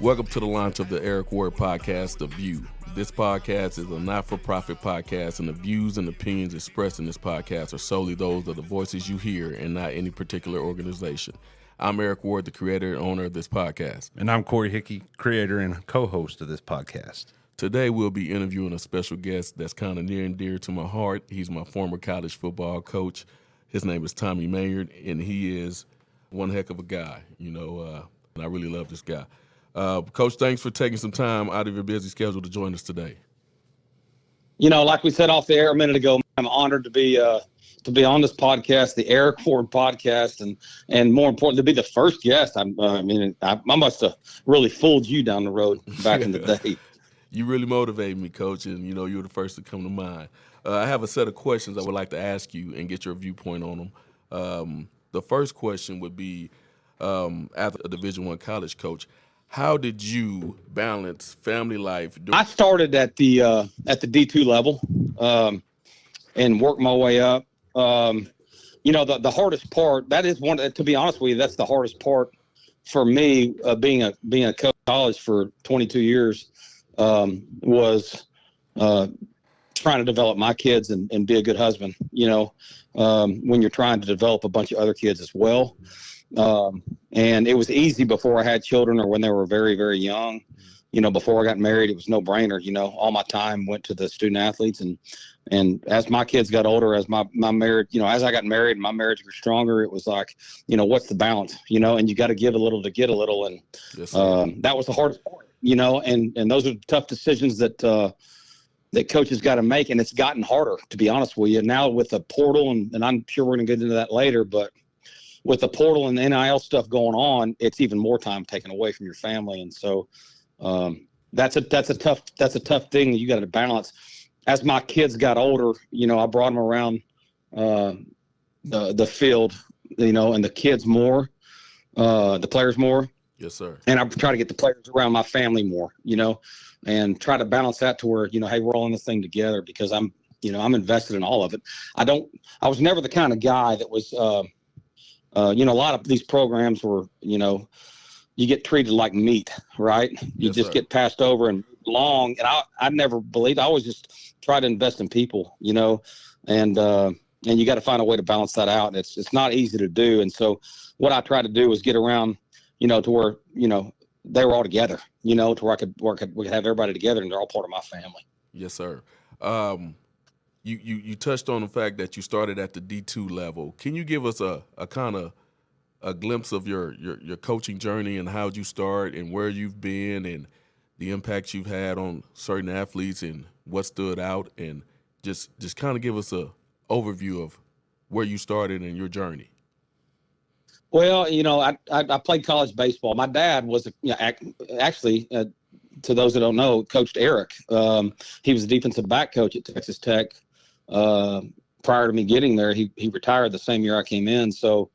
Welcome to the launch of the Eric Ward podcast, The View. This podcast is a not-for-profit podcast, and the views and opinions expressed in this podcast are solely those of the voices you hear and not any particular organization. I'm Eric Ward, the creator and owner of this podcast. And I'm Corey Hickey, creator and co-host of this podcast. Today, we'll be interviewing a special guest that's kind of near and dear to my heart. He's my former college football coach. His name is Tommy Maynard, and he is one heck of a guy, and I really love this guy. Coach, thanks for taking some time out of your busy schedule to join us today. Like we said off the air a minute ago, I'm honored to be on this podcast, the Eric Ward podcast, and more importantly, to be the first guest. I must have really fooled you down the road back in the day. You really motivated me, Coach, and you were the first to come to mind. I have a set of questions I would like to ask you and get your viewpoint on them. The first question would be, as a Division I college coach, how did you balance family life? I started at the D2 level and worked my way up. The hardest part, that is one, to be honest with you, that's the hardest part for me, being a coach in college for 22 years, was trying to develop my kids and be a good husband, when you're trying to develop a bunch of other kids as well. And it was easy before I had children or when they were very, very young. Before I got married, it was no brainer. All my time went to the student athletes, and as my kids got older, as my marriage, as I got married and my marriage grew stronger, it was like, what's the balance, and you got to give a little to get a little. And yes, that was the hardest part, and those are tough decisions that coaches got to make. And it's gotten harder, to be honest with you. Now with the portal, and I'm sure we're going to get into that later, but with the portal and the NIL stuff going on, it's even more time taken away from your family. And so that's a tough thing that you got to balance. As my kids got older, I brought them around the field, and the kids more, the players more. Yes, sir. And I try to get the players around my family more, and try to balance that to where, hey, we're all in this thing together, because I'm invested in all of it. I was never the kind of guy that was, a lot of these programs were, you get treated like meat, right? You Yes, just sir. get passed over and long. And I never believed. I always just try to invest in people, and you got to find a way to balance that out. And it's not easy to do. And so what I tried to do was get around, to where, they were all together, to where we could have everybody together, and they're all part of my family. Yes, sir. You touched on the fact that you started at the D2 level. Can you give us a kind of a glimpse of your coaching journey and how you start and where you've been and the impact you've had on certain athletes and what stood out, and just kind of give us a overview of where you started in your journey? Well, I played college baseball. My dad was actually, to those that don't know, coached Eric. He was a defensive back coach at Texas Tech. Prior to me getting there, he retired the same year I came in. So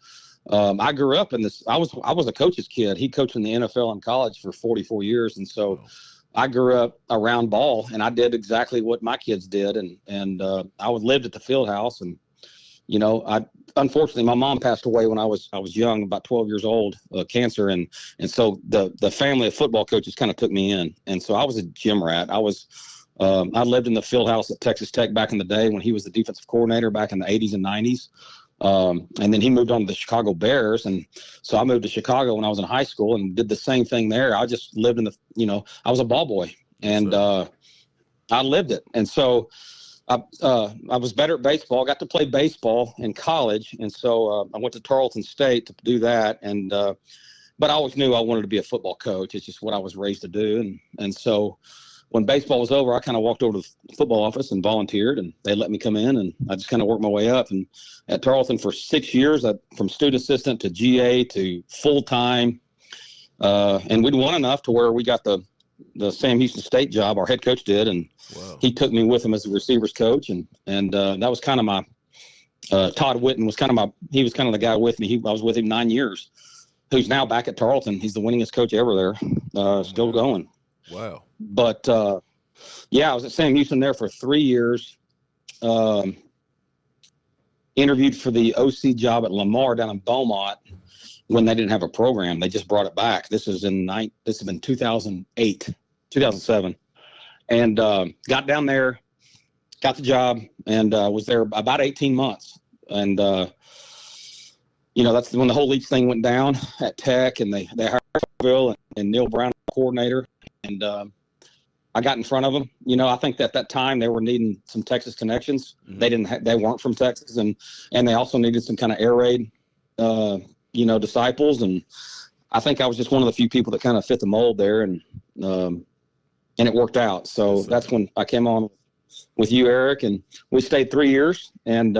I grew up in this. I was a coach's kid. He coached in the NFL and college for 44 years, and so Wow. I grew up around ball, and I did exactly what my kids did. And I lived at the field house, and unfortunately my mom passed away when I was young, about 12 years old, cancer, and so the family of football coaches kind of took me in, and so I was a gym rat. I lived in the field house at Texas Tech back in the day when he was the defensive coordinator back in the 80s and 90s. And then he moved on to the Chicago Bears. And so I moved to Chicago when I was in high school and did the same thing there. I just lived I was a ball boy, and I lived it. And so I was better at baseball. I got to play baseball in college. And so I went to Tarleton State to do that. And but I always knew I wanted to be a football coach. It's just what I was raised to do. And so when baseball was over, I kind of walked over to the football office and volunteered, and they let me come in, and I just kind of worked my way up. And at Tarleton for 6 years, from student assistant to GA to full-time, and we'd won enough to where we got the Sam Houston State job. Our head coach did, and Wow. he took me with him as a receivers coach, and that was kind of my Todd Witten was kind of he was kind of the guy with me. I was with him 9 years. Who's now back at Tarleton. He's the winningest coach ever there, still going. Wow. But, I was at Sam Houston there for 3 years. Interviewed for the OC job at Lamar down in Beaumont. when they didn't have a program. They just brought it back. This has been 2008, 2007, and got down there, got the job, and was there about 18 months. And that's when the whole Leach thing went down at Tech, and they hired Bill and Neil Brown, coordinator, and I got in front of them. I think that at that time they were needing some Texas connections. Mm-hmm. They weren't from Texas, and they also needed some kind of air raid, disciples. And I think I was just one of the few people that kind of fit the mold there, and it worked out. So Yes, that's when I came on with you, Eric, and we stayed 3 years. And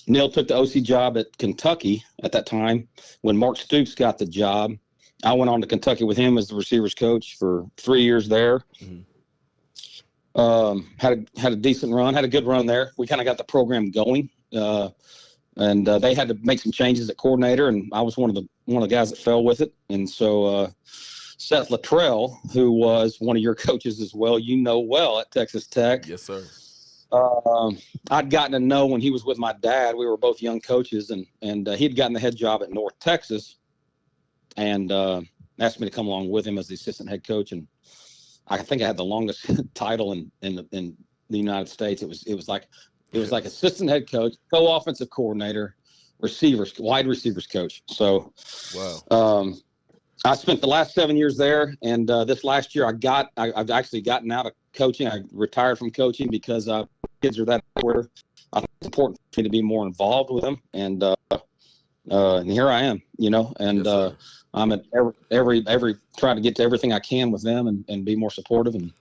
Neil took the OC job at Kentucky at that time. When Mark Stoops got the job, I went on to Kentucky with him as the receivers coach for 3 years there. Mm-hmm. Had a decent run, had a good run there. We kind of got the program going, and they had to make some changes at coordinator, and I was one of the guys that fell with it. And so Seth Luttrell, who was one of your coaches as well, well at Texas Tech. Yes, sir. I'd gotten to know when he was with my dad. We were both young coaches, and he'd gotten the head job at North Texas, and asked me to come along with him as the assistant head coach. And I think I had the longest title in the United States. It was like assistant head coach, co-offensive coordinator, wide receivers coach. So, wow. I spent the last 7 years there, and this last year I've actually gotten out of coaching. I retired from coaching because kids are that where I think it's important for me to be more involved with them, and here I am, and Yes, I'm at every trying to get to everything I can with them and be more supportive, and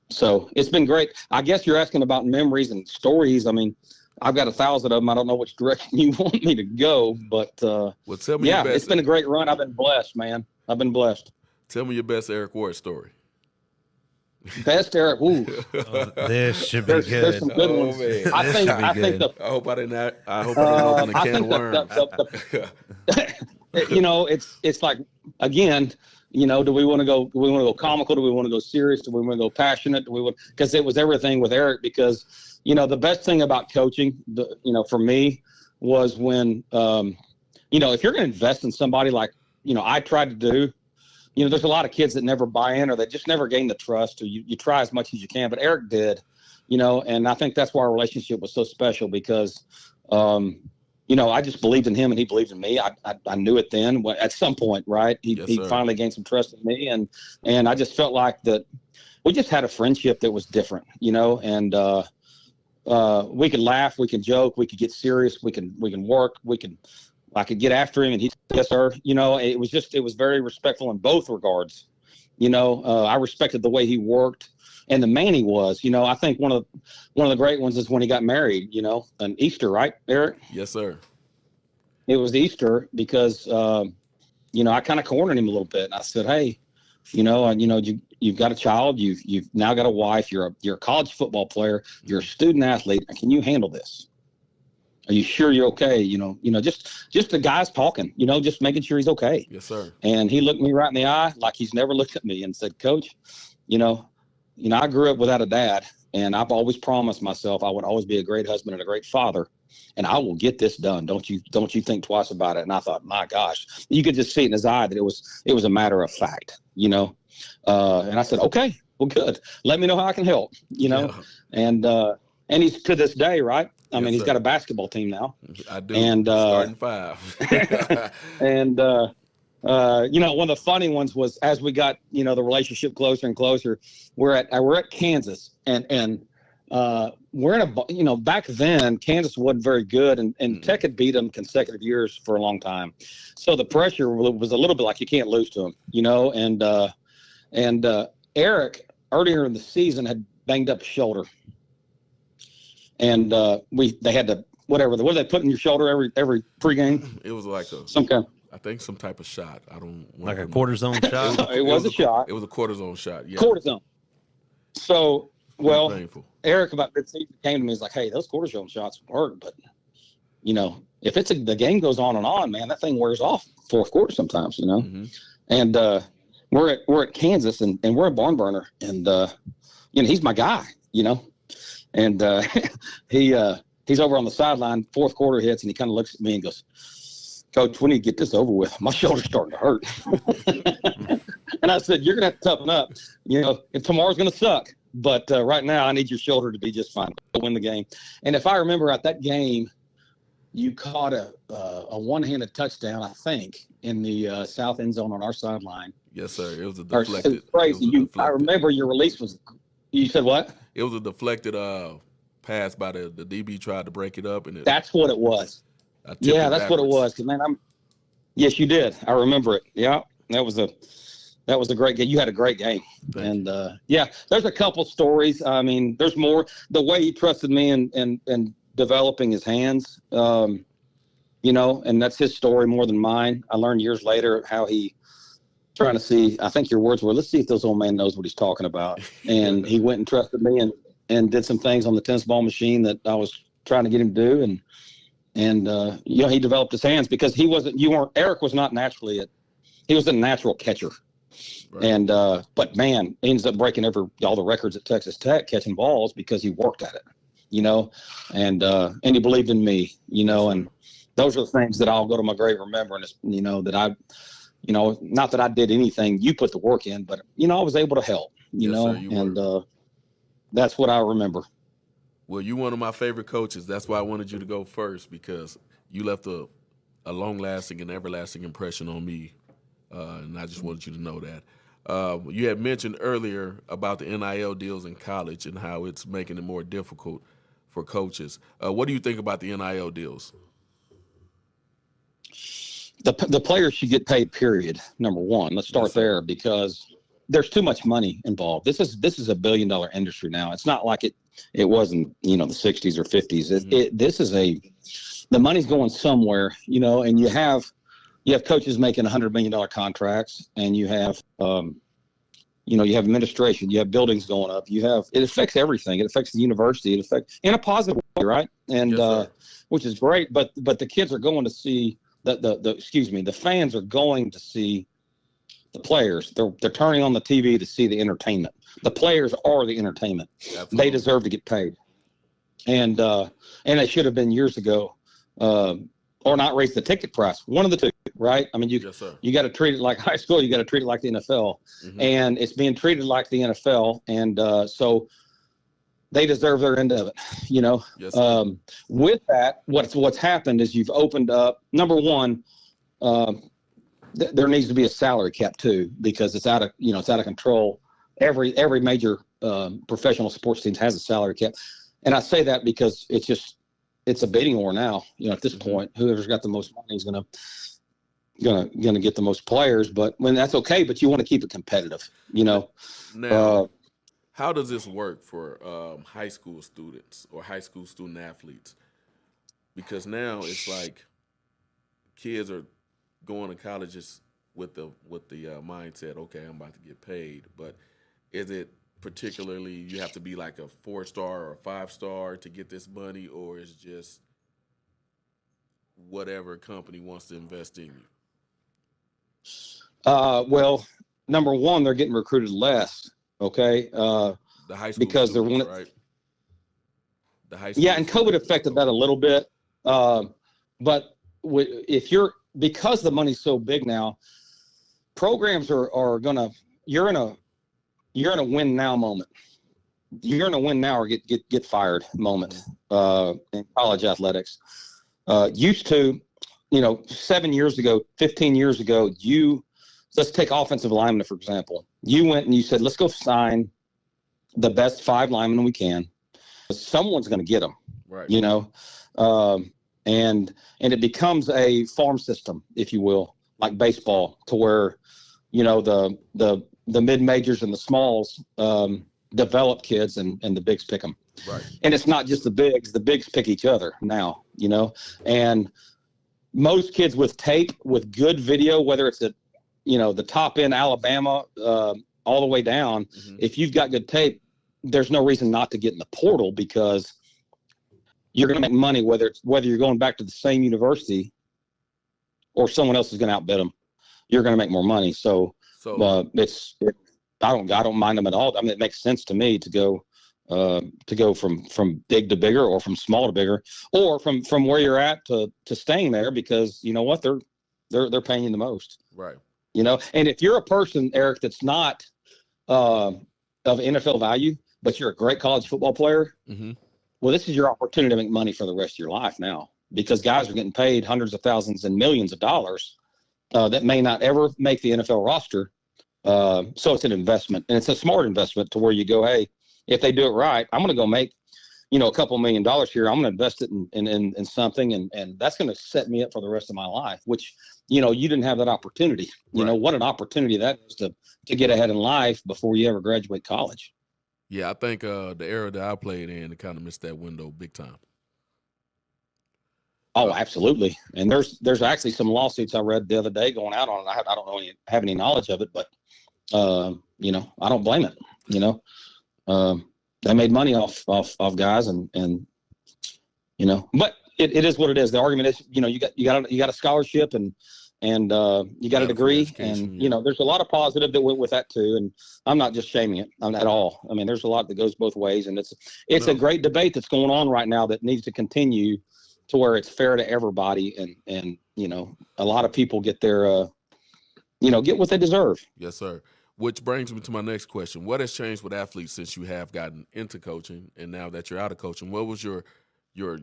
so it's been great. I guess you're asking about memories and stories. I mean, I've got 1,000 of them. I don't know which direction you want me to go, but well, tell me your best. It's been a great run. I've been blessed, man. I've been blessed. Tell me your best Eric Ward story. Best Eric. Ooh. This should be There's good. some good ones. Man. I think I hope I didn't open a can of worms. It's like, again, do we want to go comical? Do we want to go serious? Do we want to go passionate? Because it was everything with Eric, because the best thing about coaching, for me, was when, if you're going to invest in somebody like, I tried to do, there's a lot of kids that never buy in, or they just never gain the trust, or you try as much as you can, but Eric did, and I think that's why our relationship was so special, because, I just believed in him and he believed in me. I knew it then at some point, right? He finally gained some trust in me, and I just felt like that we just had a friendship that was different, and, we could laugh, we could joke, we could get serious, we can work, I could get after him and he'd say, yes, sir. It was very respectful in both regards. I respected the way he worked and the man he was. I think one of the great ones is when he got married, on Easter, right, Eric? Yes, sir. It was Easter because, I kind of cornered him a little bit. And I said, hey, you've got a child, you've now got a wife, you're a college football player, you're a student athlete. Can you handle this? Are you sure you're okay? Just the guys talking, just making sure he's okay. Yes, sir. And he looked me right in the eye like he's never looked at me and said, Coach, I grew up without a dad, and I've always promised myself I would always be a great husband and a great father, and I will get this done. Don't you think twice about it. And I thought, my gosh, you could just see it in his eye that it was a matter of fact, and I said, okay, well, good. Let me know how I can help, Yeah. And he's to this day, right? I mean, he's sir. got a basketball team now. I do. And starting 5. and one of the funny ones was as we got the relationship closer and closer. We're at Kansas, and we're in a back then Kansas wasn't very good, and Tech had beat them consecutive years for a long time, so the pressure was a little bit like you can't lose to them, and Eric earlier in the season had banged up his shoulder. And they had to what do they put in your shoulder every pregame? It was like some type of shot. I don't like a cortisone shot. It was a shot. It was a cortisone shot. Yeah. Cortisone. So Painful. Eric about midseason came to me. He's like, "Hey, those cortisone shots work, but if the game goes on and on, man, that thing wears off fourth quarter sometimes, Mm-hmm. And we're at Kansas and we're a barn burner, and he's my guy, and he's over on the sideline. Fourth quarter hits, and he kind of looks at me and goes, Coach, we need to get this over with. My shoulder's starting to hurt. And I said, you're going to have to toughen up. You know, if tomorrow's going to suck. But right now, I need your shoulder to be just fine to win the game. And if I remember at that game, you caught a one-handed touchdown, I think, in the south end zone on our sideline. Yes, sir. It was a deflected. It was crazy. I remember your release was – you said what? It was a deflected pass by the DB tried to break it up. And that's what it was. Yeah, that's what it was. Man, yes, you did. I remember it. Yeah, that was a great game. You had a great game. And yeah, there's a couple stories. I mean, there's more. The way he trusted me and developing his hands, you know, and that's his story more than mine. I learned years later how he trying to see. I think your words were, "Let's see if this old man knows what he's talking about." And he went and trusted me and did some things on the tennis ball machine that I was trying to get him to do. And you know, he developed his hands because Eric was not naturally he was a natural catcher. Right. And but man, he ends up breaking all the records at Texas Tech catching balls because he worked at it, you know, and he believed in me, you know, and those are the things that I'll go to my grave remembering, you know, that I, you know, not that I did anything, you put the work in, but you know, I was able to help, you know, and that's what I remember. Well, you're one of my favorite coaches. That's why I wanted you to go first, because you left a long-lasting and everlasting impression on me, and I just wanted you to know that. You had mentioned earlier about the NIL deals in college and how it's making it more difficult for coaches. What do you think about the NIL deals? The players should get paid, period, number one. Let's start there, because there's too much money involved. This is $1 billion industry now. It's not like it wasn't, you know, the 60s or 50s. The money's going somewhere, you know, and you have coaches making $100 million contracts, and you have, you know, you have administration, you have buildings going up, it affects everything. It affects the university. It affects in a positive way, right? And which is great. But the kids are going to see the fans are going to see the players. They're turning on the TV to see the entertainment. The players are the entertainment. Absolutely. They deserve to get paid. And it should have been years ago, or not raise the ticket price. One of the two, right? I mean, you got to treat it like high school. You got to treat it like the NFL, and it's being treated like the NFL. And so they deserve their end of it, you know. Yes, with that, what's happened is you've opened up. Number one, there needs to be a salary cap too, because it's out of control. Every major professional sports team has a salary cap, and I say that because it's a bidding war now. You know, at this point, whoever's got the most money is gonna get the most players. But when that's okay, but you want to keep it competitive. You know. Now, how does this work for high school students or high school student athletes? Because now it's like kids are going to colleges with the mindset, okay, I'm about to get paid. But is it particularly you have to be like a 4-star or a 5-star to get this money, or is it just whatever company wants to invest in you? Well, number one, they're getting recruited less. Okay. The high school because they're right. The high school. Yeah, and COVID affected that a little bit. But because the money's so big now, programs are gonna. You're in a win now moment. You're in a win now or get fired moment in college athletics. Used to, 7 years ago, 15 years ago, let's take offensive linemen, for example. You went and you said, let's go sign the best 5 linemen we can. Someone's going to get them, right? And it becomes a farm system, if you will, like baseball, to where, the mid-majors and the smalls develop kids and the bigs pick them. Right. And it's not just the bigs pick each other now, and most kids with tape, with good video, whether it's at, the top end Alabama, all the way down, if you've got good tape, there's no reason not to get in the portal, because you're going to make money, whether you're going back to the same university or someone else is going to outbid them. You're going to make more money. So I don't mind them at all. I mean, it makes sense to me to go to go from big to bigger, or from small to bigger, or from where you're at to staying there, because you know what, they're paying you the most. Right. You know, and if you're a person, Eric, that's not of NFL value, but you're a great college football player, Mm-hmm. well, this is your opportunity to make money for the rest of your life now, because guys are getting paid hundreds of thousands and millions of dollars that may not ever make the NFL roster. So it's an investment, and it's a smart investment, to where you go, hey, if they do it right, I'm going to go make, you know, a couple $1 million here. I'm going to invest it in something, and that's going to set me up for the rest of my life, which, you know, you didn't have that opportunity. You know, what an opportunity that is to get ahead in life before you ever graduate college. Yeah, I think the era that I played in, it kind of missed that window big time. Oh, absolutely. And there's actually some lawsuits I read the other day going out on it. I don't know have any knowledge of it, but you know, I don't blame it. You know, they made money off guys, and you know, but it is what it is. The argument is, you know, you got a scholarship, and you got a degree, and you know, there's a lot of positive that went with that too. And I'm not just shaming it at all. I mean, there's a lot that goes both ways, and it's a great debate that's going on right now that needs to continue, to where it's fair to everybody, and you know, a lot of people get their you know, get what they deserve. Yes, sir. Which brings me to my next question. What has changed with athletes since you have gotten into coaching, and now that you're out of coaching? What was your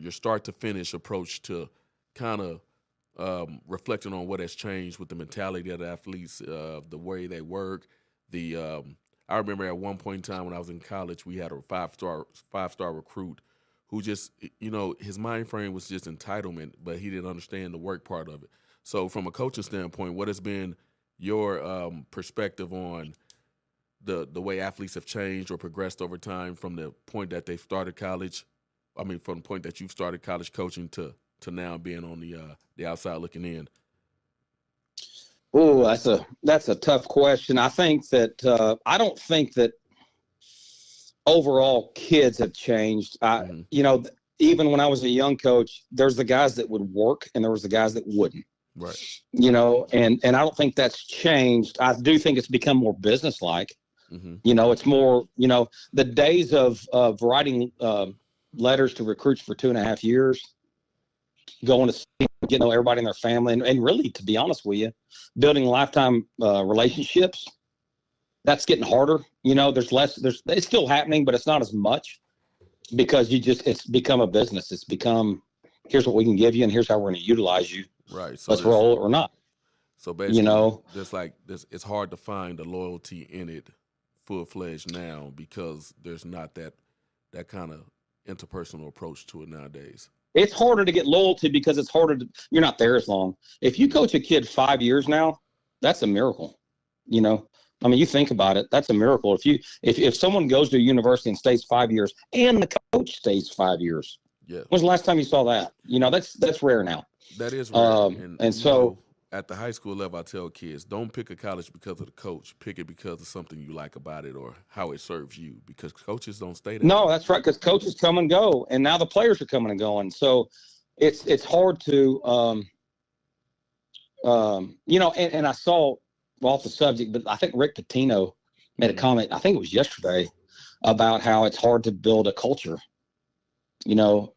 start to finish approach to kind of reflecting on what has changed with the mentality of the athletes, the way they work? I remember at one point in time when I was in college, we had a five-star recruit who just, you know, his mind frame was just entitlement, but he didn't understand the work part of it. So from a coaching standpoint, what has been your perspective on the way athletes have changed or progressed over time from the point that they've started college? I mean, from the point that you've started college coaching to now being on the outside looking in. Oh, that's a tough question. I think that I don't think that overall kids have changed. You know, even when I was a young coach, there's the guys that would work, and there was the guys that wouldn't. Right. You know, and I don't think that's changed. I do think it's become more businesslike. Mm-hmm. You know, it's more, you know, the days of writing letters to recruits for 2.5 years, going to see, you know, everybody in their family, and really, to be honest with you, building lifetime relationships, that's getting harder. You know, it's still happening, but it's not as much, because it's become a business. It's become, here's what we can give you, and here's how we're going to utilize you. Right. So let's roll or not. So basically, you know, it's hard to find the loyalty in it full-fledged now, because there's not that kind of interpersonal approach to it nowadays. It's harder to get loyalty because it's harder you're not there as long. If you coach a kid 5 years now, that's a miracle. You know, I mean, you think about it, that's a miracle. If someone goes to a university and stays 5 years, and the coach stays 5 years, yeah. When's the last time you saw that? You know, that's rare now. That is rare. And so, know, at the high school level, I tell kids, don't pick a college because of the coach. Pick it because of something you like about it or how it serves you, because coaches don't stay there. No, that's right, because coaches come and go, and now the players are coming and going. So it's hard to, you know, and I saw, off the subject, but I think Rick Pitino made a comment, I think it was yesterday, about how it's hard to build a culture, you know,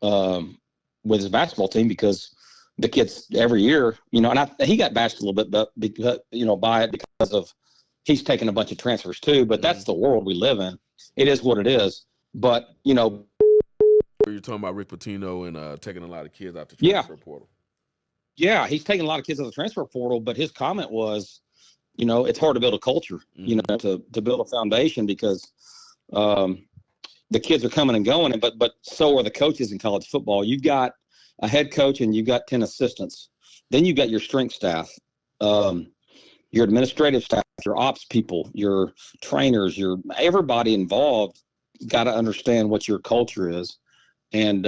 with his basketball team, because the kids every year, you know, and he got bashed a little bit, but because, you know, by it, because of he's taking a bunch of transfers too. But that's the world we live in. It is what it is. But you know, you're talking about Rick Pitino and taking a lot of kids out the transfer portal. Yeah, he's taking a lot of kids out the transfer portal. But his comment was, you know, it's hard to build a culture, you know, to build a foundation, because the kids are coming and going, but so are the coaches in college football. You've got a head coach and you've got 10 assistants. Then you've got your strength staff, your administrative staff, your ops people, your trainers, everybody involved got to understand what your culture is. And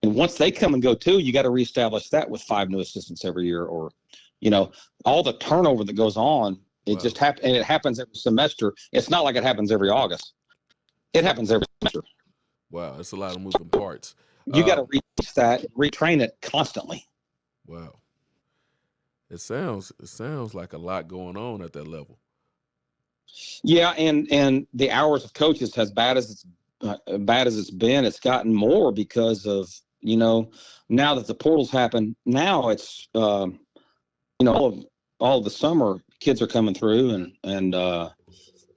once they come and go too, you got to reestablish that with 5 new assistants every year, or, you know, all the turnover that goes on. It just happens, and it happens every semester. It's not like it happens every August. It happens every semester. Wow, that's a lot of moving parts. You got to reach that, retrain it constantly. Wow, it sounds like a lot going on at that level. Yeah, and the hours of coaches, as bad as it's bad as it's been, it's gotten more because of, now that the portals happen, now it's, all of the summer kids are coming through and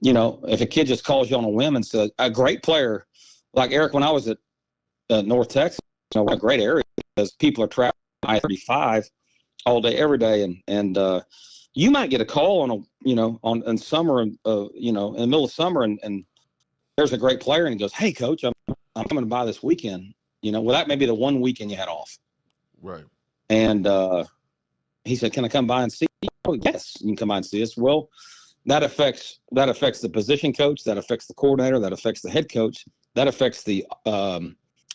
if a kid just calls you on a whim and says, a great player, like Eric, when I was at North Texas, what a great area because people are traveling I-35 all day, every day. And you might get a call in summer, in the middle of summer and there's a great player and he goes, "Hey coach, I'm coming by this weekend." Well, that may be the one weekend you had off. Right. And he said, "Can I come by and see you?" "Oh, yes, you can come by and see us." Well, that affects the position coach, that affects the coordinator, that affects the head coach, that affects the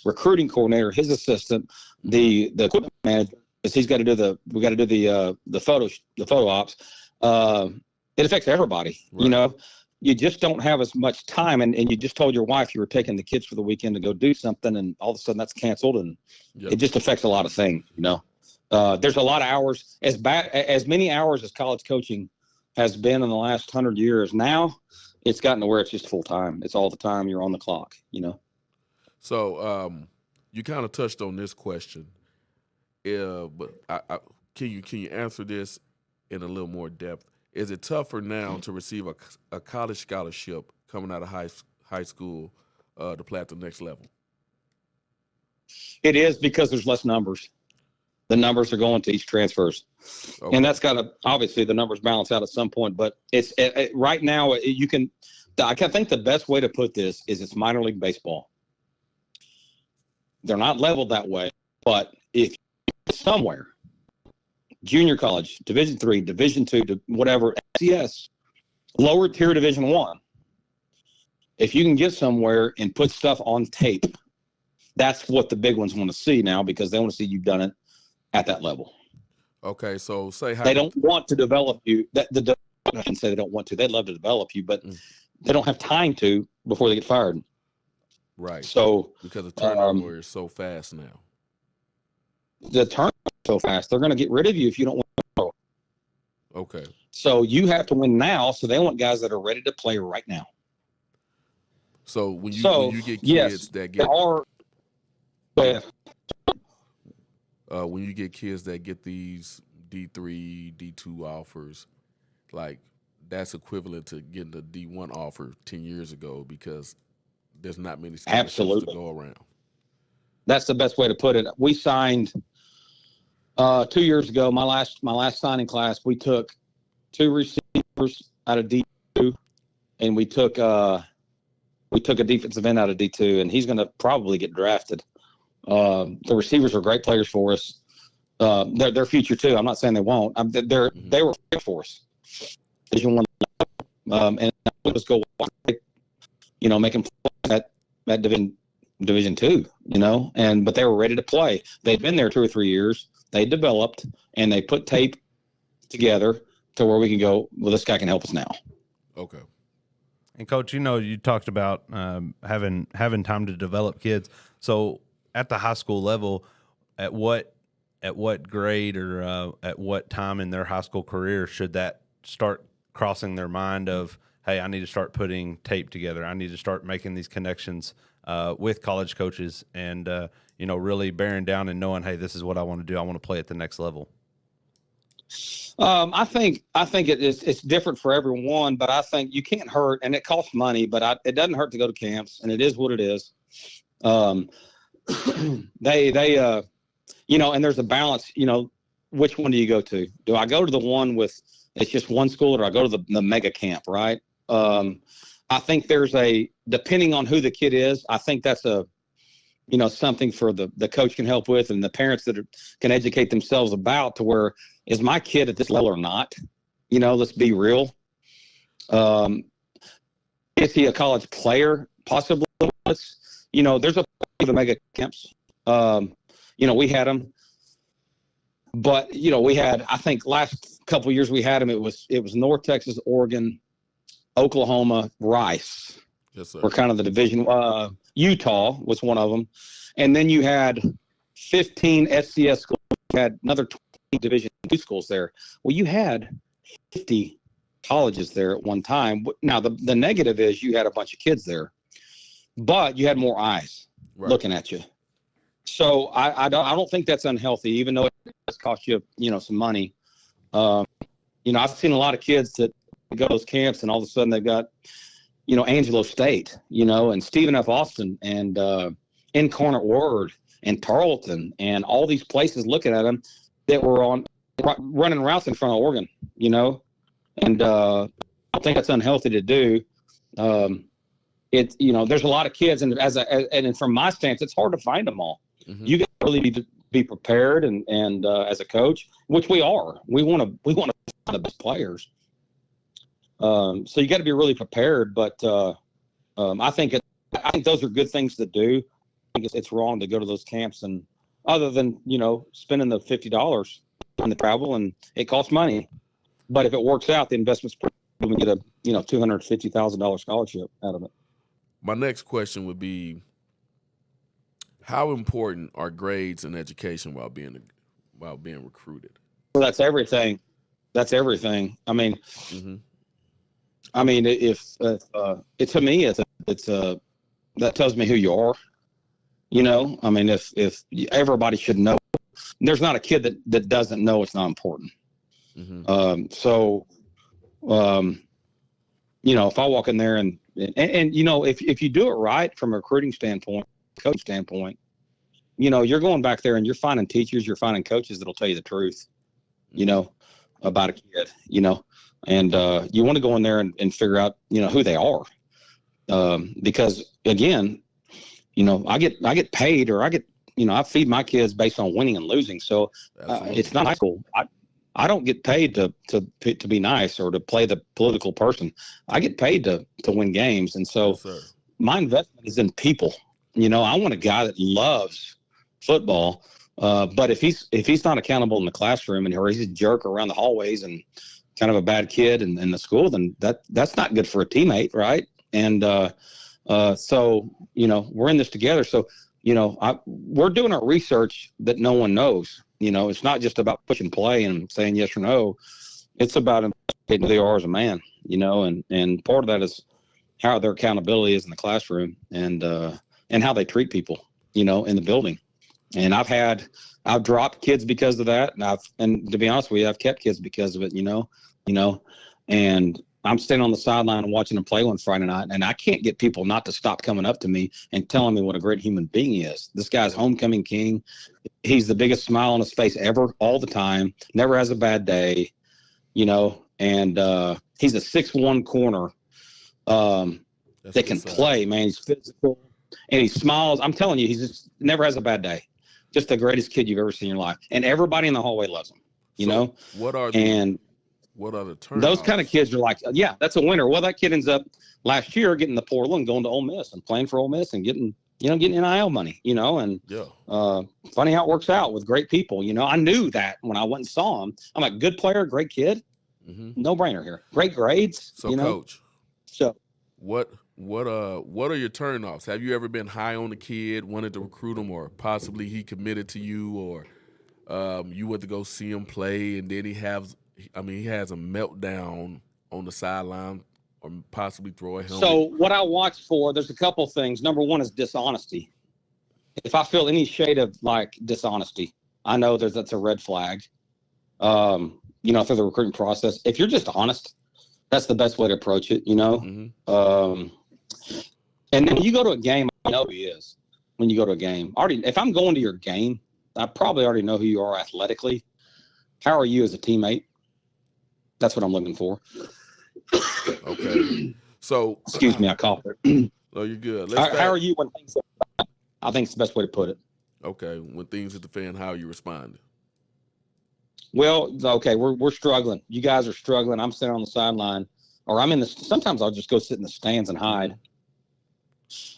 recruiting coordinator, his assistant, the equipment manager, because we got to do the photo ops. It affects everybody. Right. You just don't have as much time, and you just told your wife you were taking the kids for the weekend to go do something, and all of a sudden that's canceled, and it just affects a lot of things. There's a lot of hours, as many hours as college coaching has been in the last 100 years. Now it's gotten to where it's just full time. It's all the time. You're on the clock. So you kind of touched on this question, but can you answer this in a little more depth? Is it tougher now to receive a college scholarship coming out of high school to play at the next level? It is because there's less numbers. The numbers are going to each transfers, Okay. and that's got to obviously the numbers balance out at some point. But it's right now you can. I think the best way to put this is it's minor league baseball. They're not leveled that way, but if somewhere, junior college, Division III, Division II, whatever, FCS, lower tier Division I, if you can get somewhere and put stuff on tape, that's what the big ones want to see now because they want to see you've done it at that level. Okay, so say how they don't want to develop you. I can say they don't want to. They'd love to develop you, but they don't have time to before they get fired. Right. So because the turnover is so fast now. The turnover is so fast, they're going to get rid of you if you don't win. Okay. So you have to win now. So they want guys that are ready to play right now. So when you get kids that get when you get kids that get these D3, D2 offers, like that's equivalent to getting a D1 offer 10 years ago because there's not many scholarships to go around. That's the best way to put it. We signed 2 years ago. My last signing class, we took 2 receivers out of D2, and we took a defensive end out of D2, and he's going to probably get drafted. The receivers are great players for us. They're future too. I'm not saying they won't. They were great for us. Division I, and let's go. Make them play at Division II. But they were ready to play. They'd been there 2 or 3 years. They developed and they put tape together to where we can go. Well, this guy can help us now. Okay. And Coach, you talked about having time to develop kids. So at the high school level, at what grade or at what time in their high school career should that start crossing their mind of, hey, I need to start putting tape together. I need to start making these connections with college coaches and, really bearing down and knowing, hey, this is what I want to do. I want to play at the next level. I think it's different for everyone, but I think you can't hurt, and it costs money, but it doesn't hurt to go to camps, and it is what it is. And there's a balance, which one do you go to? Do I go to the one with, it's just one school, or do I go to the mega camp, right? I think depending on who the kid is, I think that's something for the coach can help with, and the parents that can educate themselves about to where, is my kid at this level or not? Let's be real. Is he a college player? Possibly. There's a mega camps. We had them, but we had, I think last couple of years we had them. It was North Texas, Oregon, Oklahoma, Rice. Yes, sir. Were kind of the division. Utah was one of them, and then you had 15 SCS schools. You had another 20 Division II schools there. Well, you had 50 colleges there at one time. Now the negative is you had a bunch of kids there. but you had more eyes Right. looking at you. So I don't think that's unhealthy, even though it does cost you, some money. I've seen a lot of kids that go to those camps and all of a sudden they've got, Angelo State, and Stephen F. Austin and Incarnate Word and Tarleton and all these places looking at them that were running routes in front of Oregon, and I think that's unhealthy to do. There's a lot of kids, and and from my stance, it's hard to find them all. Mm-hmm. You got to really be prepared, and as a coach, which we are, we want to find the best players. So you got to be really prepared. But I think those are good things to do. I think it's wrong to go to those camps, and other than spending the $50 on the travel, and it costs money. But if it works out, the investment's pretty good. We get a $250,000 scholarship out of it. My next question would be, how important are grades in education while being recruited? Well, that's everything. That's everything. I mean, Mm-hmm. if to me, it's that tells me who you are. If everybody should know, there's not a kid that doesn't know it's not important. Mm-hmm. If I walk in there and if you do it right from a recruiting standpoint, coach standpoint, you're going back there and you're finding teachers, you're finding coaches that'll tell you the truth, about a kid, and you want to go in there and figure out, who they are. Because again, I get paid, or I feed my kids based on winning and losing. So it's not high school. I don't get paid to be nice or to play the political person. I get paid to win games. And so Yes, my investment is in people. I want a guy that loves football. But if he's not accountable in the classroom, or he's a jerk around the hallways and kind of a bad kid in the school, then that's not good for a teammate. Right. And, so, we're in this together. So, we're doing our research that no one knows. It's not just about push and play and saying yes or no. It's about investigating who they are as a man, and part of that is how their accountability is in the classroom, and how they treat people, in the building. And I've dropped kids because of that. And to be honest with you, I've kept kids because of it, and I'm standing on the sideline and watching them play one Friday night, and I can't get people not to stop coming up to me and telling me what a great human being he is. This guy's homecoming king. He's the biggest smile on his face ever, all the time, never has a bad day, and he's a 6'1" corner that can play, man. He's physical and he smiles. I'm telling you, he just never has a bad day. Just the greatest kid you've ever seen in your life. And everybody in the hallway loves him, What are the turnovers? Those kind of kids are like, yeah, that's a winner. Well, that kid ends up last year getting the portal and going to Ole Miss and playing for Ole Miss and getting NIL money, and funny how it works out with great people. I knew that when I went and saw him. I'm like, good player, great kid, no brainer here. Great grades. So, Coach, so what are your turnoffs? Have you ever been high on the kid, wanted to recruit him, or possibly he committed to you, or you went to go see him play and then he has a meltdown on the sideline, or possibly throw a helmet? So what I watch for, there's a couple things. Number one is dishonesty. If I feel any shade of dishonesty, I know that's a red flag. Through the recruiting process, if you're just honest, that's the best way to approach it. And then you go to a game, I know who he is. When you go to a game, if I'm going to your game, I probably already know who you are athletically. How are you as a teammate? That's what I'm looking for. Okay. So, excuse me, I coughed it. Oh, you're good. How are you when things are bad? I think it's the best way to put it. Okay. When things hit the fan, how you respond? Well, okay, we're struggling. You guys are struggling. I'm sitting on the sideline, or sometimes I'll just go sit in the stands and hide.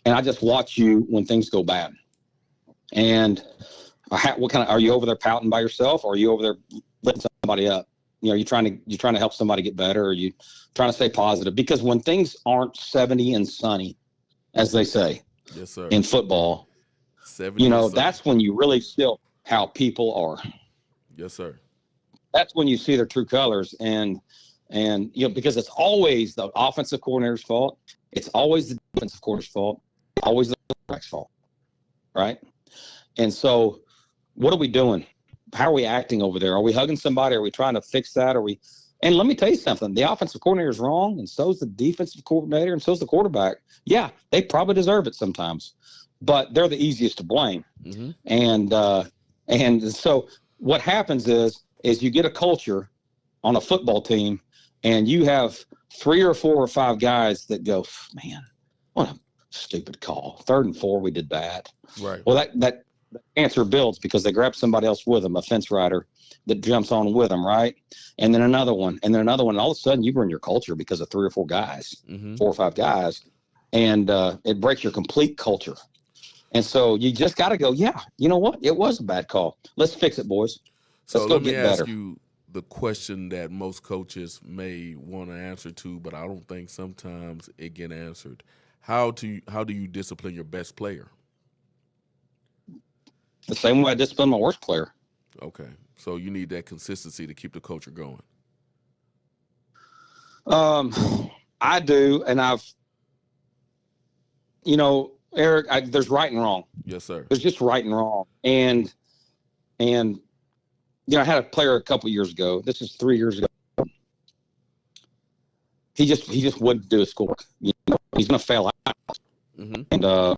And I just watch you when things go bad. And what kind of, are you over there pouting by yourself, or are you over there lifting somebody up? You're trying to help somebody get better, or you trying to stay positive? Because when things aren't 70 and sunny, as they say, yes, sir, in football, 70 that's when you really feel how people are. Yes, sir. That's when you see their true colors, and because it's always the offensive coordinator's fault. It's always the defensive coordinator's fault. always the quarterback's fault, right? And so what are we doing? How are we acting over there? Are we hugging somebody? Are we trying to fix that? And let me tell you something. The offensive coordinator is wrong, and so is the defensive coordinator, and so is the quarterback. Yeah, they probably deserve it sometimes, but they're the easiest to blame. Mm-hmm. And so what happens is you get a culture on a football team, and you have 3 or 4 or 5 guys that go, man, what a stupid call. 3rd and 4, we did bad. Right. Well, that answer builds because they grab somebody else with them, a fence rider that jumps on with them, right? And then another one, and then another one. And all of a sudden, you ruin your culture because of 3 or 4 guys, Mm-hmm. 4 or 5 guys, and it breaks your complete culture. And so you just got to go, yeah, you know what? It was a bad call. Let's fix it, boys. So Let's go let me get ask better. you the question that most coaches may want to answer to, but I don't think sometimes it get answered. How do you discipline your best player? The same way I discipline my worst player. Okay. So you need that consistency to keep the culture going. I do, and Eric, there's right and wrong. Yes, sir. There's just right and wrong. And I had a player a couple years ago. This is 3 years ago. He just wouldn't do his schoolwork. He's going to fail out. Mm-hmm. And I'm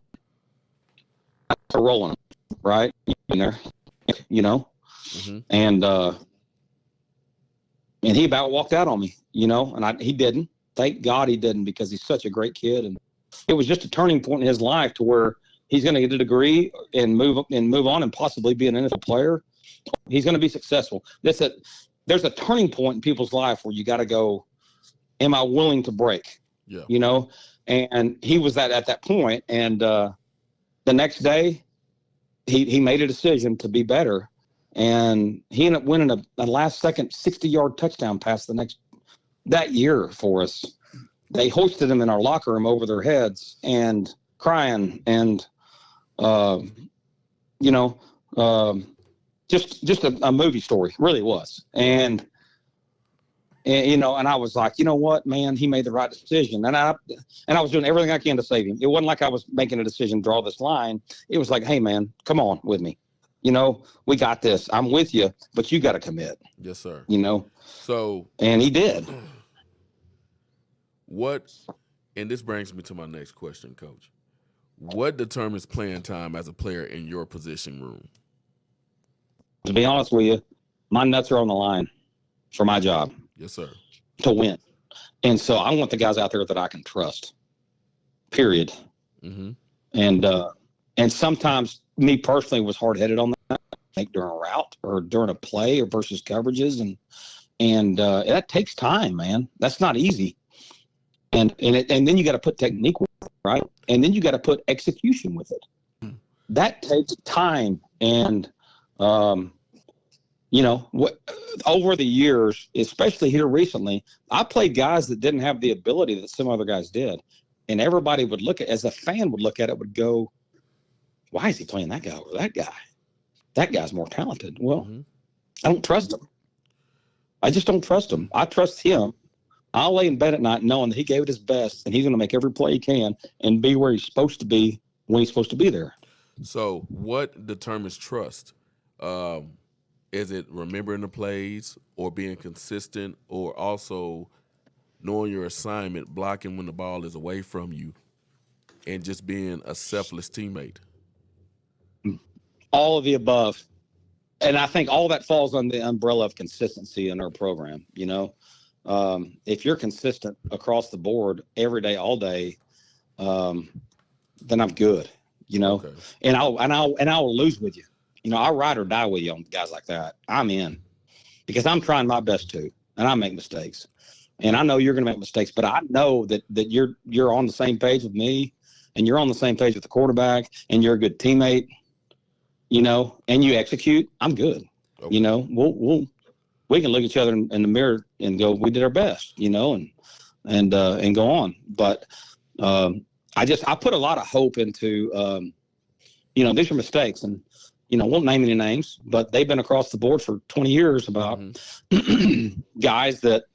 rolling him, right? In there, Mm-hmm. And he about walked out on me, and he didn't. Thank God he didn't, because he's such a great kid. And it was just a turning point in his life to where he's going to get a degree and move on and possibly be an NFL player. He's going to be successful. There's a turning point in people's life where you got to go, am I willing to break? Yeah. And he was at that point. And the next day he made a decision to be better. And he ended up winning a last second 60-yard touchdown pass that year for us. They hoisted him in our locker room over their heads and crying and, just a movie story, really was. And I was like, you know what, man, he made the right decision. And I was doing everything I can to save him. It wasn't like I was making a decision, draw this line. It was like, hey, man, come on with me. We got this. I'm with you, but you got to commit. Yes, sir. So, and he did. And this brings me to my next question, Coach. What determines playing time as a player in your position room? To be honest with you, my nuts are on the line for my job. Yes, sir. To win. And so I want the guys out there that I can trust, period. Mm-hmm. And sometimes me personally was hard-headed on that, I think during a route or during a play or versus coverages. And that takes time, man. That's not easy. And then you got to put technique with it, right? And then you got to put execution with it. Mm. That takes time. And, over the years, especially here recently, I played guys that didn't have the ability that some other guys did. And everybody would as a fan would look at it, would go, why is he playing that guy over that guy? That guy's more talented. Well, Mm-hmm. I don't trust him. I just don't trust him. I trust him. I'll lay in bed at night knowing that he gave it his best and he's going to make every play he can and be where he's supposed to be when he's supposed to be there. So what determines trust? Is it remembering the plays or being consistent, or also knowing your assignment, blocking when the ball is away from you, and just being a selfless teammate? All of the above. And I think all that falls under the umbrella of consistency in our program. If you're consistent across the board every day, all day, then I'm good, Okay. and I'll lose with you. I'll ride or die with you on guys like that. I'm in because I'm trying my best too, and I make mistakes, and I know you're going to make mistakes, but I know that you're on the same page with me, and you're on the same page with the quarterback, and you're a good teammate, and you execute. I'm good. Okay. We can look at each other in the mirror and go, we did our best, and go on. But I put a lot of hope into, these are mistakes, and won't name any names, but they've been across the board for 20 years about guys that,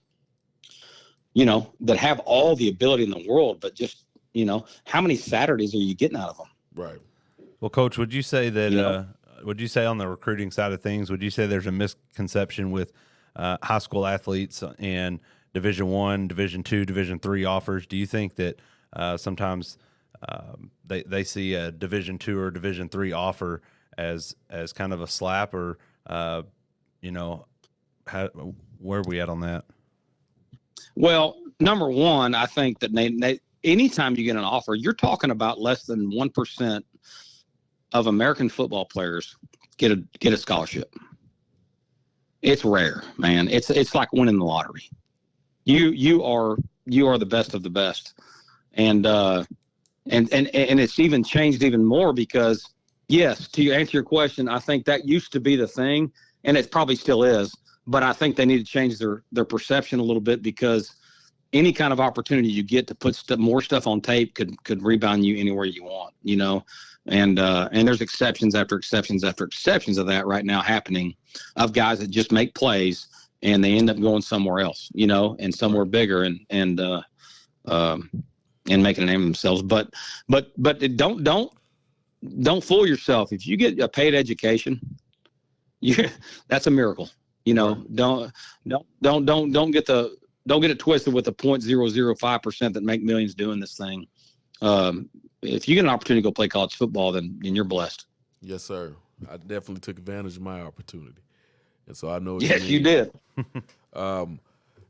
that have all the ability in the world, but just how many Saturdays are you getting out of them? Right. Well, Coach, would you say that? You know? Would you say on the recruiting side of things, would you say there's a misconception with high school athletes and Division I, Division II, Division III offers? Do you think that sometimes they see a Division II or Division III offer as kind of a slap, or where are we at on that? Well, number one, I think that anytime you get an offer, you're talking about less than 1% of American football players get a scholarship. It's rare, man. It's like winning the lottery. You are the best of the best, and it's even changed even more because, yes, to answer your question, I think that used to be the thing, and it probably still is. But I think they need to change their perception a little bit, because any kind of opportunity you get to put more stuff on tape could rebound you anywhere you want, and there's exceptions after exceptions after exceptions of that right now happening, of guys that just make plays and they end up going somewhere else, and somewhere bigger and making a name of themselves. But don't fool yourself. If you get a paid education, that's a miracle. Don't get it twisted with the 0.005% that make millions doing this thing. If you get an opportunity to go play college football, then you're blessed. Yes, sir. I definitely took advantage of my opportunity, and so I know. Yes, you did.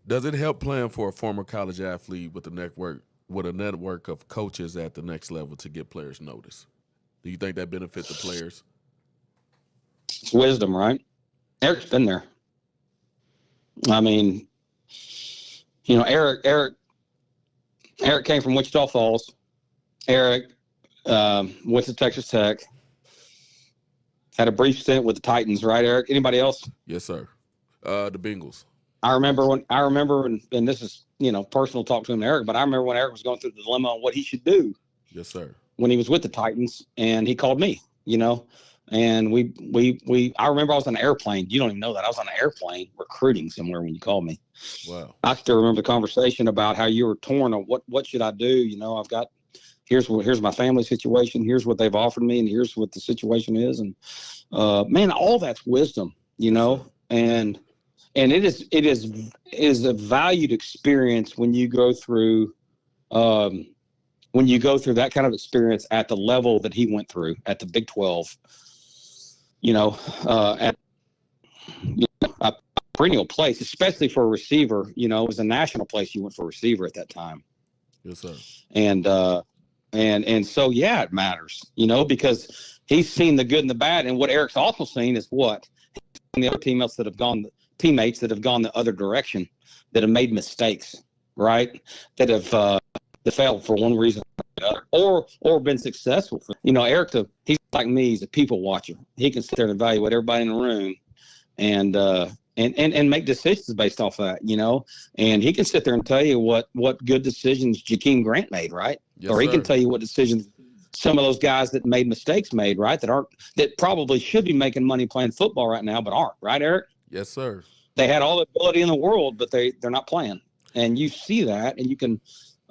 Does it help playing for a former college athlete with a network of coaches at the next level to get players notice? Do you think that benefits the players? It's wisdom, right? Eric's been there. I mean, Eric came from Wichita Falls. Eric went to Texas Tech. Had a brief stint with the Titans, right, Eric? Anybody else? Yes, sir. The Bengals. I remember, and this is, personal talk to him, Eric, but I remember when Eric was going through the dilemma on what he should do. Yes, sir. When he was with the Titans, and he called me, and I remember I was on an airplane. You don't even know that. I was on an airplane recruiting somewhere when you called me. Wow. I still remember the conversation about how you were torn on what should I do? I've got, here's my family situation. Here's what they've offered me, and here's what the situation is. And man, all that's wisdom, and it is a valued experience when you go through that kind of experience at the level that he went through at the Big 12, at a perennial place, especially for a receiver. It was a national place you went for a receiver at that time. Yes, sir. And so, yeah, it matters, because he's seen the good and the bad. And what Eric's also seen is the other teammates that have gone the other direction, that have made mistakes, right? That have failed for one reason or another, or been successful. Eric, he's like me. He's a people watcher. He can sit there and evaluate everybody in the room, and make decisions based off of that, and he can sit there and tell you what good decisions Jakeem Grant made, right? Yes, or he sir. can tell you what decisions some of those guys that made mistakes made, right? That probably should be making money playing football right now, but aren't, right, Eric? Yes, sir. They had all the ability in the world, but they're not playing. And you see that, and you can,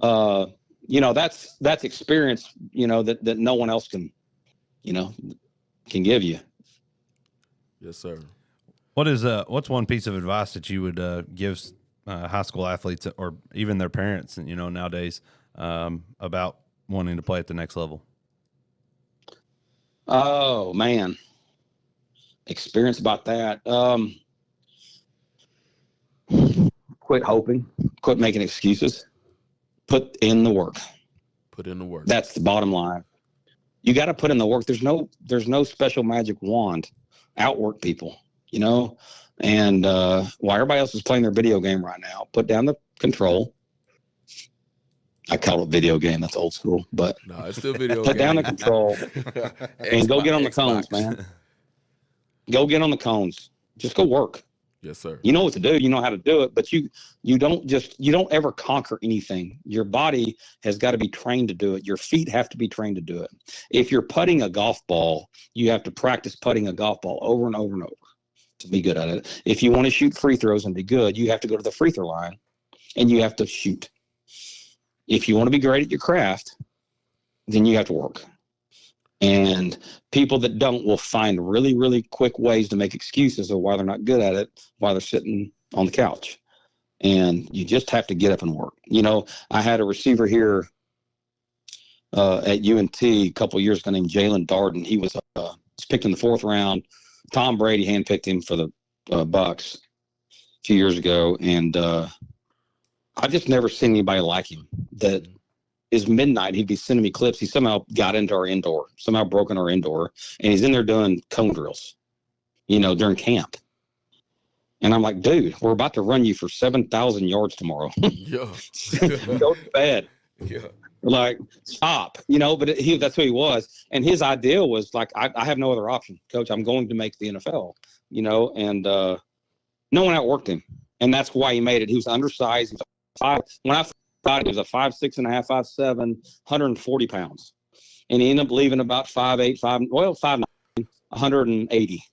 that's experience, that no one else can give you. Yes, sir. What's one piece of advice that you would give high school athletes or even their parents, nowadays, about wanting to play at the next level? Oh man, experience about that. Quit hoping, quit making excuses, put in the work. Put in the work. That's the bottom line. You got to put in the work. There's no special magic wand. Outwork people, and while everybody else is playing their video game right now, put down the control. I call it video game. That's old school, but no, it's still video put game. down the control and go get on the cones, man. Go get on the cones. Just go work. Yes, sir. You know what to do. You know how to do it, but you don't ever conquer anything. Your body has got to be trained to do it. Your feet have to be trained to do it. If you're putting a golf ball, you have to practice putting a golf ball over and over and over to be good at it. If you want to shoot free throws and be good, you have to go to the free throw line and you have to shoot. If you want to be great at your craft, then you have to work. And people that don't will find really, really quick ways to make excuses of why they're not good at it, why they're sitting on the couch. And you just have to get up and work. You know, I had a receiver here at UNT a couple of years ago named Jalen Darden. He was picked in the 4th round. Tom Brady handpicked him for the Bucs a few years ago. And I just never seen anybody like him. That is midnight, he'd be sending me clips. He somehow got into our indoor, somehow broken our indoor, and he's in there doing cone drills, you know, during camp. And I'm like, dude, we're about to run you for 7,000 yards tomorrow. Yeah. Go to bed. Yeah. Like, stop, you know, but that's who he was. And his idea was like, I have no other option, coach. I'm going to make the NFL, you know, and no one outworked him. And that's why he made it. He was undersized. He was 5. When I thought he was a 5'6.5", 5'7", 140 pounds. And he ended up leaving about 5'8", 5'9", 180.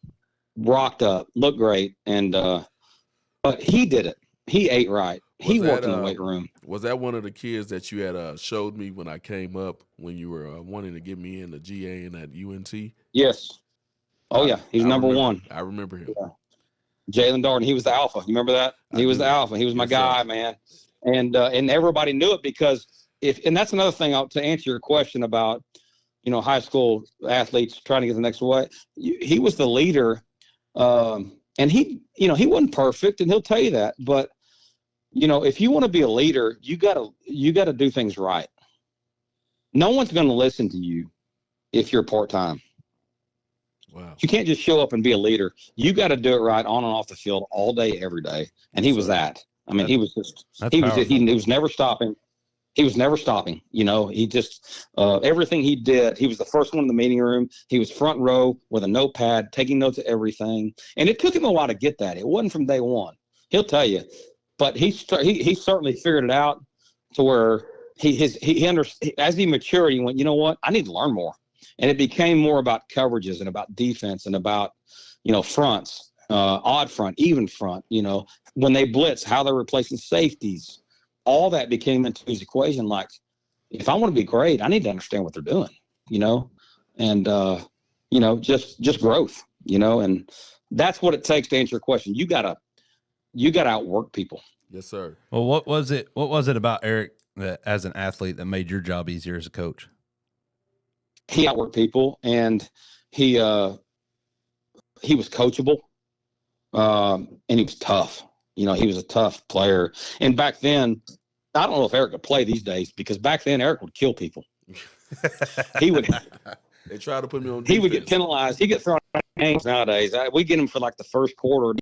Rocked up, looked great. And but he did it. He ate right. He worked in the weight room. Was that one of the kids that you had showed me when I came up when you were wanting to get me in the GA and at UNT? Yes. Oh, yeah. He's number one. I remember him. Yeah. Jalen Darden. He was the alpha. You remember that? He was the alpha. He was my guy, man. And everybody knew it because and that's another thing to answer your question about, you know, high school athletes trying to get the next way. He was the leader. And he wasn't perfect, and he'll tell you that. But, you know, if you want to be a leader, you gotta do things right. No one's going to listen to you if you're part-time. Wow. You can't just show up and be a leader. You got to do it right on and off the field all day, every day. And he was that. I mean, he was never stopping. He was never stopping. You know, he just, everything he did, he was the first one in the meeting room. He was front row with a notepad, taking notes of everything. And it took him a while to get that. It wasn't from day one. He'll tell you. But he certainly figured it out to where as he matured, he went, you know what? I need to learn more. And it became more about coverages and about defense and about, you know, fronts, odd front, even front, you know, when they blitz, how they're replacing safeties. All that became into his equation. Like, if I want to be great, I need to understand what they're doing, you know, and, you know, just growth, you know, and that's what it takes to answer your question. You gotta outwork people. Yes, sir. Well, what was it about Eric that, as an athlete, that made your job easier as a coach? He outworked people, and he was coachable, and he was tough. You know, he was a tough player. And back then, I don't know if Eric could play these days, because back then Eric would kill people. He would. They try to put me on defense. He would get penalized. He'd get thrown out of games nowadays. We get him for like the first quarter,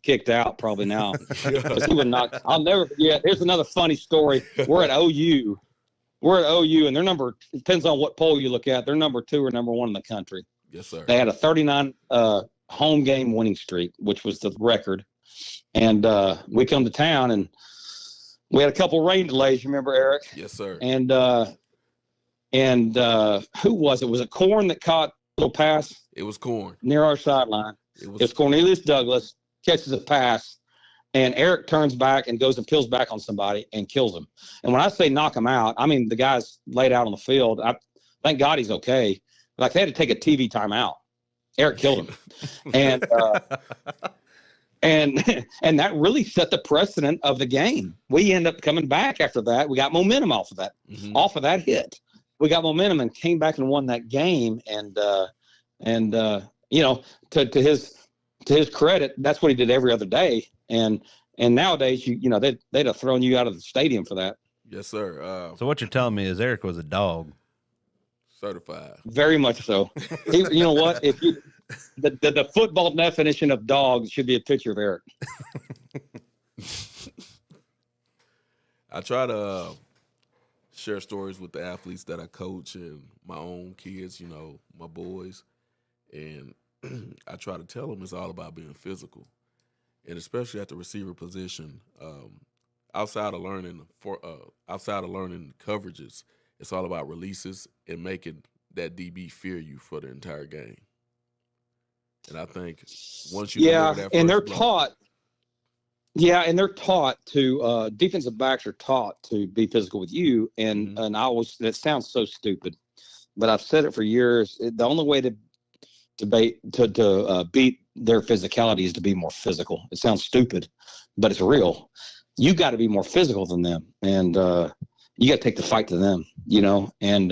kicked out probably now. Because he would not. I'll never forget. Here's another funny story. We're at OU. And their number, depends on what poll you look at, they're number 2 or number 1 in the country. Yes, sir. They had a 39 home game winning streak, which was the record. And we come to town, and we had a couple rain delays. You remember, Eric? Yes, sir. And who was it? Was it Corn that caught a little pass? It was Corn. Near our sideline. It was Cornelius Douglas, catches a pass, and Eric turns back and goes and peels back on somebody and kills him. And when I say knock him out, I mean the guy's laid out on the field. Thank God he's okay. Like, they had to take a TV timeout. Eric killed him. And that really set the precedent of the game. We end up coming back after that. We got momentum off of that, off of that hit. We got momentum and came back and won that game. And you know, to his credit, that's what he did every other day. And nowadays, you know, they'd have thrown you out of the stadium for that. Yes, sir. So what you're telling me is Eric was a dog. Certified. Very much so. You know what? If you the football definition of dog should be a picture of Eric. I try to share stories with the athletes that I coach and my own kids, you know, my boys. And I try to tell them it's all about being physical. And especially at the receiver position, outside of learning coverages, it's all about releases and making that DB fear you for the entire game. And I think once you deliver that and they're block, taught. Yeah, and they're taught to defensive backs are taught to be physical with you, and that sounds so stupid. but I've said it for years. The only way to beat their physicality is to be more physical. It sounds stupid, but it's real. You got to be more physical than them, and you got to take the fight to them, and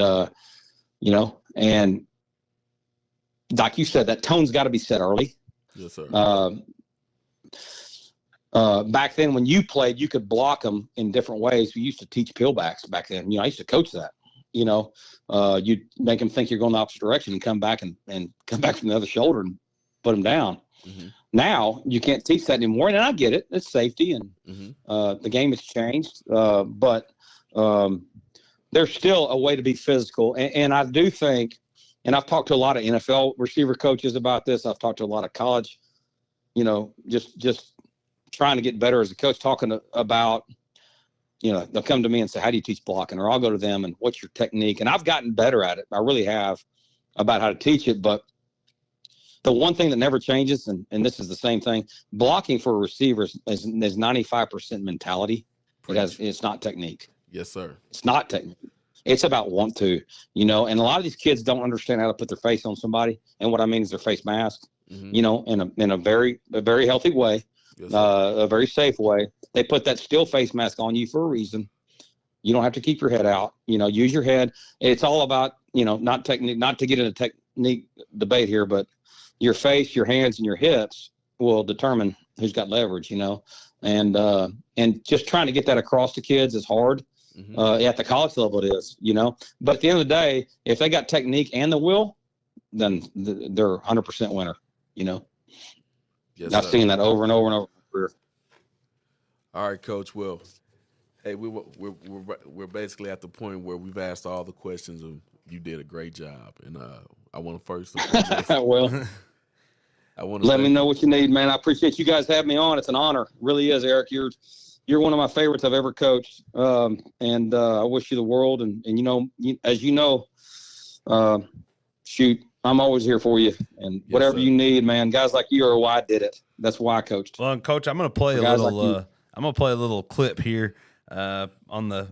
like you said, that tone's got to be set early. Yes, sir. Back then when you played, you could block them in different ways. We used to teach peelbacks back then. I used to coach that. You'd make them think you're going the opposite direction and come back and come back from the other shoulder and put them down. Mm-hmm. Now you can't teach that anymore. And I get it. It's safety and the game has changed. But there's still a way to be physical. And I do think, and I've talked to a lot of NFL receiver coaches about this. I've talked to a lot of college, just trying to get better as a coach, talking about, they'll come to me and say, how do you teach blocking? Or I'll go to them and what's your technique? And I've gotten better at it. I really have, about how to teach it. But the one thing that never changes, and this is the same thing, blocking for receivers is 95% mentality. It's not technique. Yes, sir. It's not technique. It's about want to, and a lot of these kids don't understand how to put their face on somebody. And what I mean is their face mask, in a very healthy way. Yes, a very safe way. They put that still face mask on you for a reason. You don't have to keep your head out. Use your head. It's all about, not technique, not to get in a technique debate here, but your face, your hands, and your hips will determine who's got leverage, and just trying to get that across to kids is hard. At the college level it is, but at the end of the day, if they got technique and the will, then they're 100% winner, Yes, I've seen that over and over and over in my career. All right, Coach. Well, hey, we're basically at the point where we've asked all the questions, and you did a great job. And I want to first, well, let me know what you need, man. I appreciate you guys having me on. It's an honor, it really is, Eric. You're one of my favorites I've ever coached, and I wish you the world. And as you know, shoot. I'm always here for you, and whatever you need, man. Guys like you are why I did it. That's why I coached. Well, Coach, I'm going to play a little. I'm going to play a little clip here on the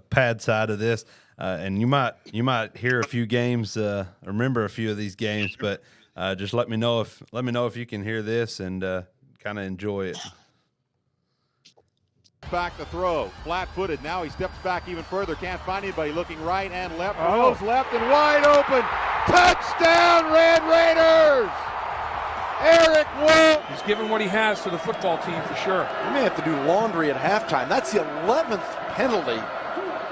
pad side of this, and you might hear a few games, remember a few of these games, but just let me know if you can hear this and kind of enjoy it. Back the throw, flat-footed. Now he steps back even further. Can't find anybody. Looking right and left. Goes left and wide open. Touchdown, Red Raiders! Eric Wolf. He's given what he has to the football team for sure. We may have to do laundry at halftime. That's the 11th penalty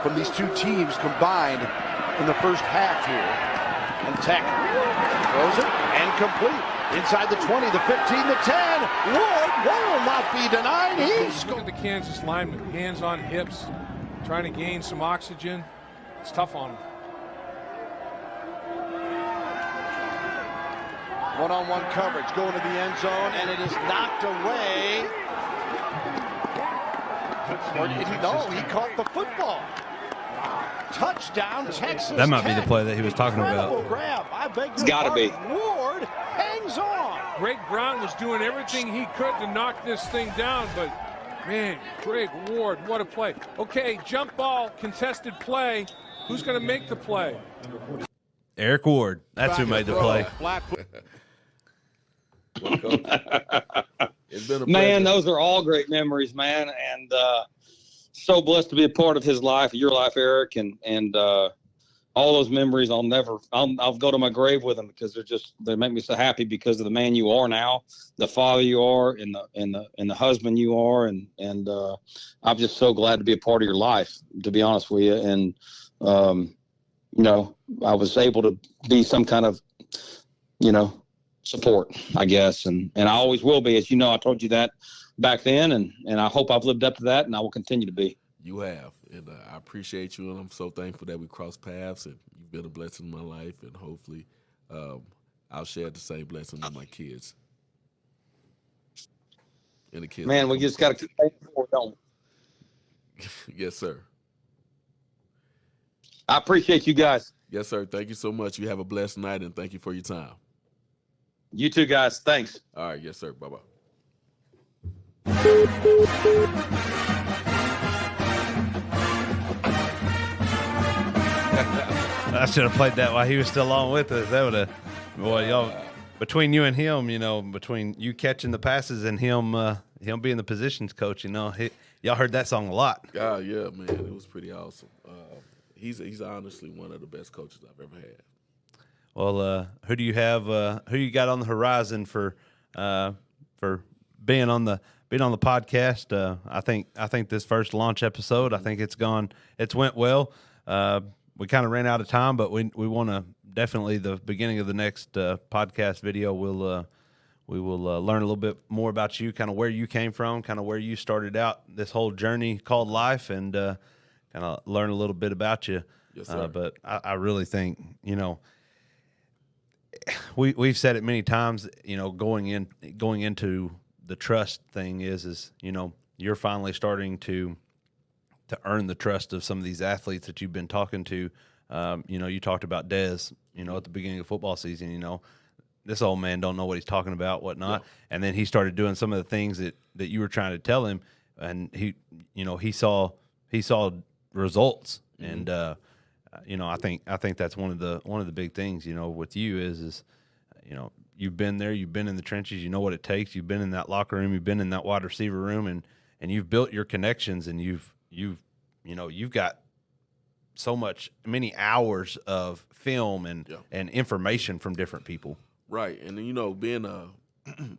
from these two teams combined in the first half here. And Tech throws it and complete. Inside the 20, the 15, the 10. Ward will not be denied. Look at the Kansas lineman, hands on hips, trying to gain some oxygen. It's tough on him. One-on-one coverage going to the end zone, and it is knocked away. Or did he? No, he caught the football. Touchdown, Texas. That might be the play that he was talking about. Grab. I beg it's got to be. Ward hangs on. Greg Brown was doing everything he could to knock this thing down, but man, Greg Ward, what a play. Okay, jump ball, contested play. Who's going to make the play? Eric Ward. That's who made the play. Well, Coach, it's been a man, pleasure. those are all great memories, man, and so blessed to be a part of his life, your life, Eric, and all those memories. I'll go to my grave with them because they make me so happy because of the man you are now, the father you are, and the husband you are, and I'm just so glad to be a part of your life, to be honest with you. And I was able to be some kind of support, I guess, and I always will be. As you know, I told you that back then, and I hope I've lived up to that, and I will continue to be. You have, and I appreciate you, and I'm so thankful that we crossed paths, and you've been a blessing in my life, and hopefully I'll share the same blessing with my kids. And the kids. Man, we just got to keep paying for it, don't we? Yes, sir. I appreciate you guys. Yes, sir. Thank you so much. You have a blessed night, and thank you for your time. You too, guys. Thanks. All right. Yes, sir. Bye-bye. I should have played that while he was still on with us. That would have, boy, y'all, between you and him, between you catching the passes and him being the positions coach, y'all heard that song a lot. Yeah, man, it was pretty awesome. He's honestly one of the best coaches I've ever had. Well, who do you have? Who you got on the horizon for being on the podcast? I think this first launch episode, I think it's went well. We kind of ran out of time, but we want to definitely the beginning of the next podcast video. We will learn a little bit more about you, kind of where you came from, kind of where you started out this whole journey called life, and kind of learn a little bit about you. Yes, sir. But I really think we've said it many times. Going into the trust thing is you're finally starting to earn the trust of some of these athletes that you've been talking to. You talked about Dez, at the beginning of football season, this old man don't know what he's talking about, whatnot. Yeah. And then he started doing some of the things that you were trying to tell him, and he saw results. Mm-hmm. And I think that's one of the big things, with you is you've been there, you've been in the trenches, you know what it takes, you've been in that locker room, you've been in that wide receiver room, and you've built your connections, and you've got many hours of film and information from different people. Right. And being a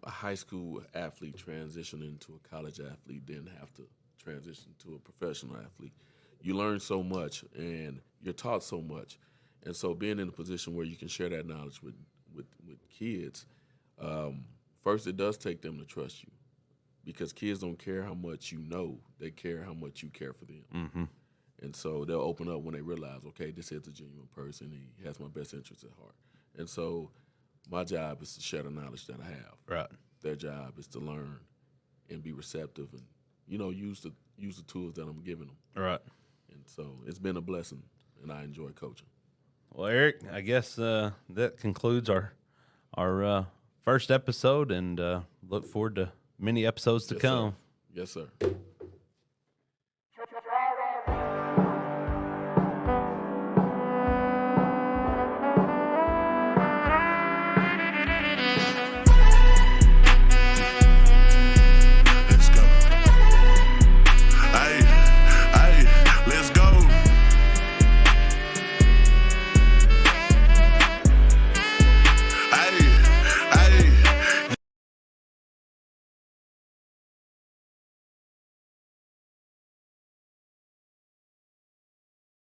high school athlete transitioning to a college athlete, then have to transition to a professional athlete, you learn so much and you're taught so much. And so being in a position where you can share that knowledge with kids, first it does take them to trust you, because kids don't care how much you know, they care how much you care for them. Mm-hmm. And so they'll open up when they realize, okay, this is a genuine person, he has my best interests at heart. And so my job is to share the knowledge that I have. Right. Their job is to learn and be receptive and, use the tools that I'm giving them. Right. And so it's been a blessing, and I enjoy coaching. Well, Eric, I guess that concludes our first episode, and look forward to many episodes to come. Sir. Yes, sir.